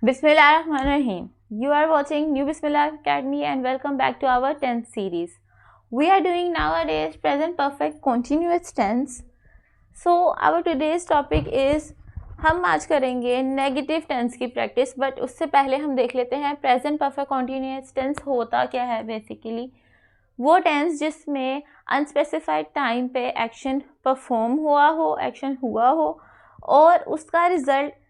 Bismillahirrahmanirrahim. You are watching New Bismillah Academy and welcome back to our 10th series. We are doing nowadays present perfect continuous tense. So our today's topic is हम आज करेंगे negative tense की practice, but उससे पहले हम देख लेते हैं प्रेजेंट परफेक्ट कॉन्टिन्यूअस टेंस होता क्या है। बेसिकली वो टेंस जिसमें अनस्पेसिफाइड टाइम पे एक्शन परफॉर्म हुआ हो, एक्शन हुआ हो और उसका रिजल्ट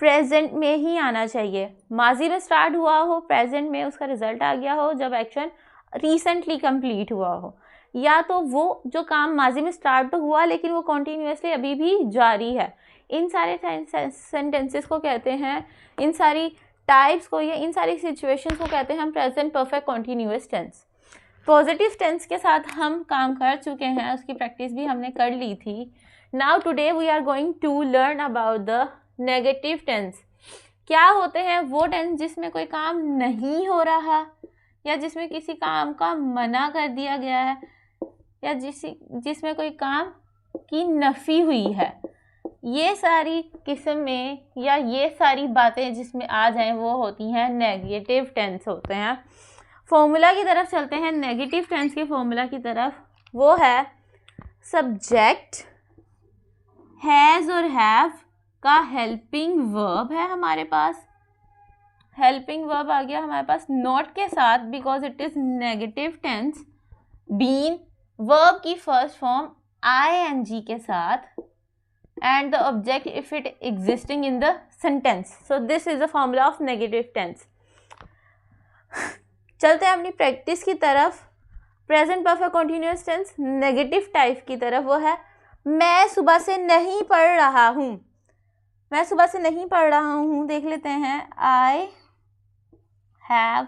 प्रेजेंट में ही आना चाहिए। माजी में स्टार्ट हुआ हो, प्रेजेंट में उसका रिजल्ट आ गया हो जब एक्शन रिसेंटली कंप्लीट हुआ हो, या तो वो जो काम माजी में स्टार्ट तो हुआ लेकिन वो कॉन्टीन्यूसली अभी भी जारी है। इन सारे सेंटेंसेस को कहते हैं, इन सारी टाइप्स को या इन सारी सिचुएशंस को कहते हैं हम present perfect continuous tense. Positive tense के साथ हम काम कर चुके हैं, उसकी प्रैक्टिस भी हमने कर ली थी। Now today we are going to learn about the negative tense. क्या होते हैं वो टेंस जिसमें कोई काम नहीं हो रहा या जिसमें किसी काम का मना कर दिया गया है या जिसमें कोई काम की नफ़ी हुई है। ये सारी किस्में या ये सारी बातें जिसमें आ जाएं वो होती हैं नेगेटिव टेंस होते हैं। फॉर्मूला की तरफ चलते हैं, नेगेटिव टेंस के फॉर्मूला की तरफ। वो है सब्जेक्ट हैज़ और हैव का हेल्पिंग वर्ब है हमारे पास। हेल्पिंग वर्ब आ गया हमारे पास नॉट के साथ because it is negative tense. Been verb की फर्स्ट फॉर्म ing के साथ and the object if it existing in the sentence. So this is the formula of negative tense. चलते हैं अपनी प्रैक्टिस की तरफ। Present perfect continuous tense negative type की तरफ। वो है मैं सुबह से नहीं पढ़ रहा हूँ। मैं सुबह से नहीं पढ़ रहा हूँ, देख लेते हैं। I have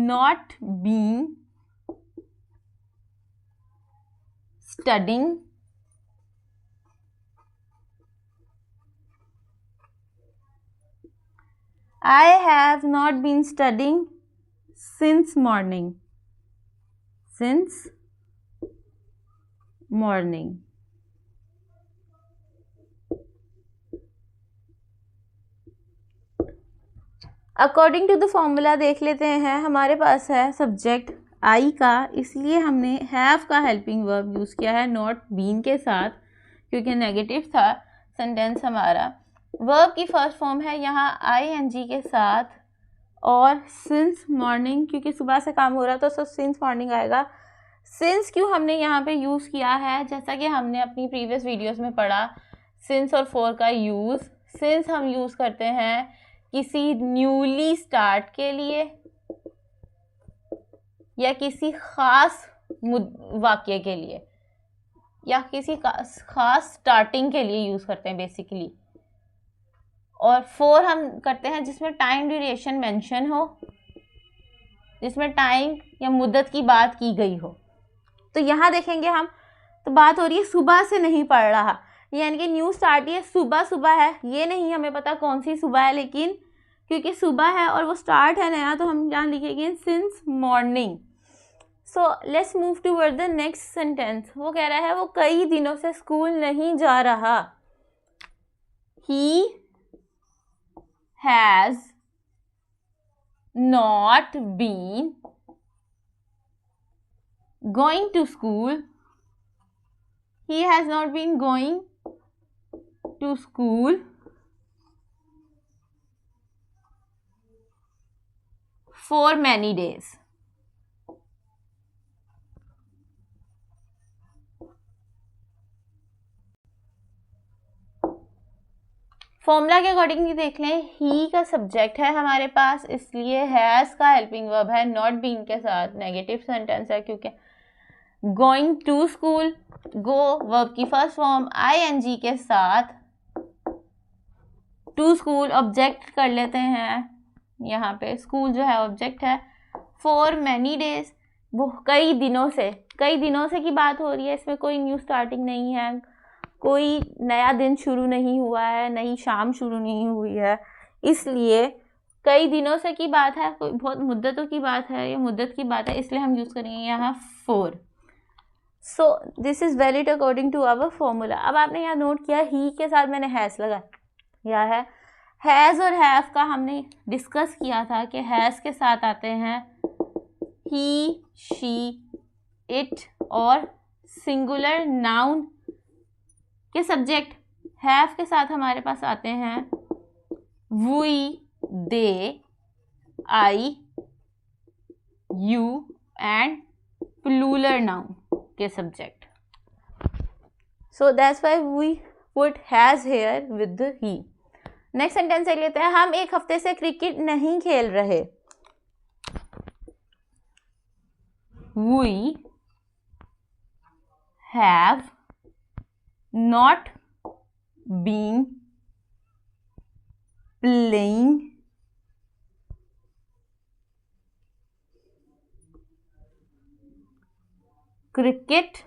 not been studying I have not been studying since morning. Since morning. According to the formula देख लेते हैं। हमारे पास है सब्जेक्ट आई का, इसलिए हमने हैव का हेल्पिंग वर्ब यूज़ किया है नॉट बीन के साथ क्योंकि नेगेटिव था सेंटेंस हमारा। वर्ब की फर्स्ट फॉर्म है यहाँ ing के साथ और सिंस मॉर्निंग क्योंकि सुबह से काम हो रहा तो सिंस मॉर्निंग आएगा। सिंस क्यों हमने यहाँ पे यूज़ किया है, जैसा कि हमने अपनी प्रीवियस वीडियोस में पढ़ा, सिंस और फॉर का यूज़। सिंस हम यूज़ करते हैं किसी न्यूली स्टार्ट के लिए या किसी ख़ास वाक्य के लिए या किसी ख़ास स्टार्टिंग के लिए यूज़ करते हैं बेसिकली। और फोर हम करते हैं जिसमें टाइम ड्यूरेशन मेंशन हो, जिसमें टाइम या मुद्दत की बात की गई हो। तो यहाँ देखेंगे हम, तो बात हो रही है सुबह से नहीं पढ़ रहा, यानी कि न्यू स्टार्ट ये सुबह सुबह है। ये नहीं हमें पता कौन सी सुबह है, लेकिन क्योंकि सुबह है और वो स्टार्ट है नया तो हम यहाँ लिखेंगे since morning. So let's move toward the next sentence. वो कह रहा है वो कई दिनों से स्कूल नहीं जा रहा। ही has not been going to school. He has not been going to school for many days. Formula के अकॉर्डिंग ये देख लें, ही का सब्जेक्ट है हमारे पास, इसलिए हैज़ का हेल्पिंग वर्ब है नॉट बीन के साथ। नेगेटिव सेंटेंस है क्योंकि going to school, go verb की फर्स्ट फॉर्म ing के साथ, टू स्कूल ऑब्जेक्ट कर लेते हैं यहाँ पे, स्कूल जो है ऑब्जेक्ट है। फॉर मैनी डेज वो कई दिनों से की बात हो रही है, इसमें कोई न्यू स्टार्टिंग नहीं है, कोई नया दिन शुरू नहीं हुआ है, नई शाम शुरू नहीं हुई है, इसलिए कई दिनों से की बात है, कोई बहुत मुद्दतों की बात है या मुद्दत की बात है, इसलिए हम यूज़ करेंगे यहाँ four. So this is valid according to our formula. अब आपने यहाँ नोट किया ही के साथ मैंने हैज़ लगाया है, हैज़ और हैव का हमने डिस्कस किया था कि हैज़ के साथ आते हैं ही, शी, इट और सिंगुलर नाउन के सब्जेक्ट। हैव के साथ हमारे पास आते हैं we, they, I, you and plural noun के subject. So that's why we put has here with he. Next sentence देख लेते हैं। हम एक हफ्ते से क्रिकेट नहीं खेल रहे। We have not been playing cricket.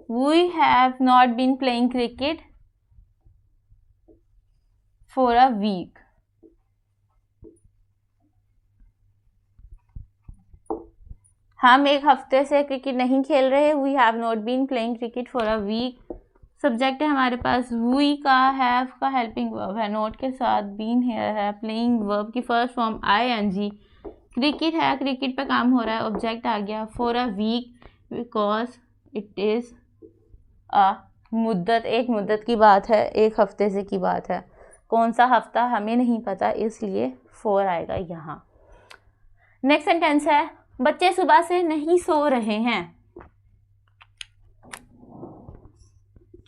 We have not been playing cricket for a week. हम एक हफ्ते से क्रिकेट नहीं खेल रहे। We have not been playing cricket for a week. Subject है हमारे पास we का, have का हेल्पिंग वर्ब है, not के साथ been here है, playing वर्ब की फर्स्ट फॉर्म ing, क्रिकेट है, क्रिकेट पे काम हो रहा है, ऑब्जेक्ट आ गया for a week because it is a मुद्दत, एक मुद्दत की बात है, एक हफ्ते से की बात है। कौन सा हफ्ता हमें नहीं पता, इसलिए for आएगा यहाँ। नेक्स्ट सेंटेंस है बच्चे सुबह से नहीं सो रहे हैं।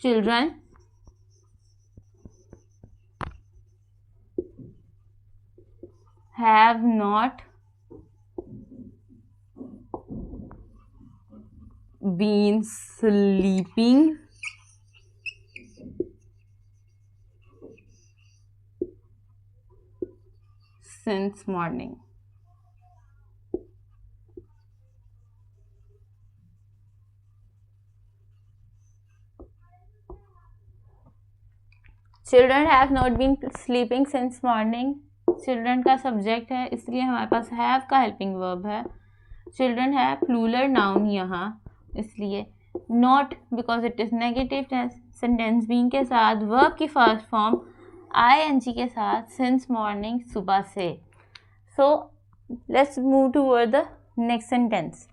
Children have not been sleeping since morning. Children have not been sleeping since morning. Children का सब्जेक्ट है, इसलिए हमारे पास have का हेल्पिंग वर्ब है। Children है प्लूरल नाउन यहाँ, इसलिए not because it is negative sentence being के साथ वर्ब की फर्स्ट फॉर्म ing के साथ since morning सुबह से। So let's move toward the next sentence.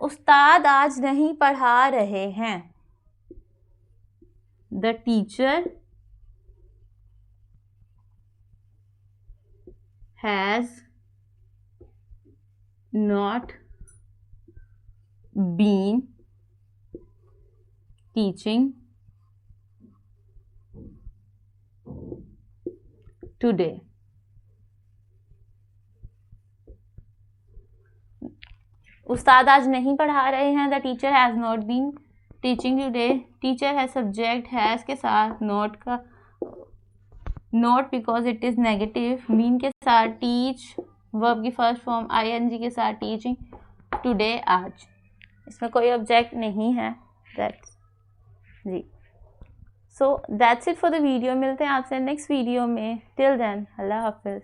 उस्ताद आज नहीं पढ़ा रहे हैं। The teacher has not been teaching today. उस्ताद आज नहीं पढ़ा रहे हैं। The teacher has not been teaching today. Teacher है सब्जेक्ट, हैज़ के साथ नॉट का, not because it is negative, been के साथ टीच वर्ब की फर्स्ट फॉर्म ing के साथ टीचिंग टुडे आज। इसमें कोई ऑब्जेक्ट नहीं है। दैट्स जी। So that's it for the video. मिलते हैं आपसे नेक्स्ट वीडियो में। टिल देन अल्लाह हाफिज़।